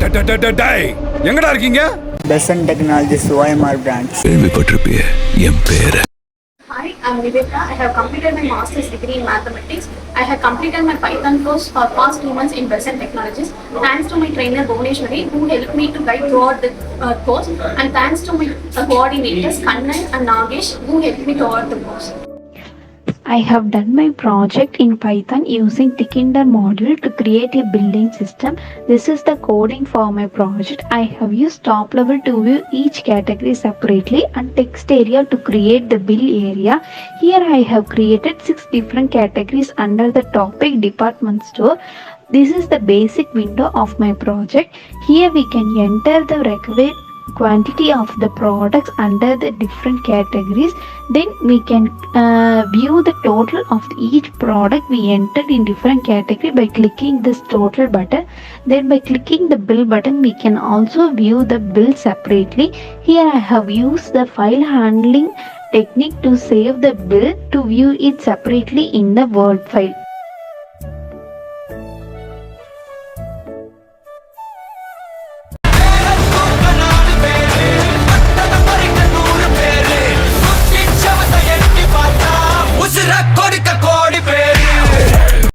டேய் எங்கடா இருக்கீங்க? Besant Technologies OMR branch. கேள்விப்பட்டிருப்பியே என் பேரை. Hi, I'm Niveka. I have completed my master's degree in mathematics. I have completed my Python course for past 2 months in Besant Technologies. Thanks to my trainer Bhuvneshwari, who helped me to guide throughout the course, and thanks to my coordinators Chennai and Nagesh, who helped me throughout the course. I have done my project in Python using Tkinter module to create a building system. This is the coding for my project. I have used top level to view each category separately and text area to create the bill area. Here I have created 6 different categories under the topic department store. This is the basic window of my project. Here we can enter the required quantity of the products under the different categories. Then we can view the total of each product we entered in different category by clicking this total button. Then by clicking the bill button we can also view the bill separately. Here I have used the file handling technique to save the bill to view it separately in the Word file.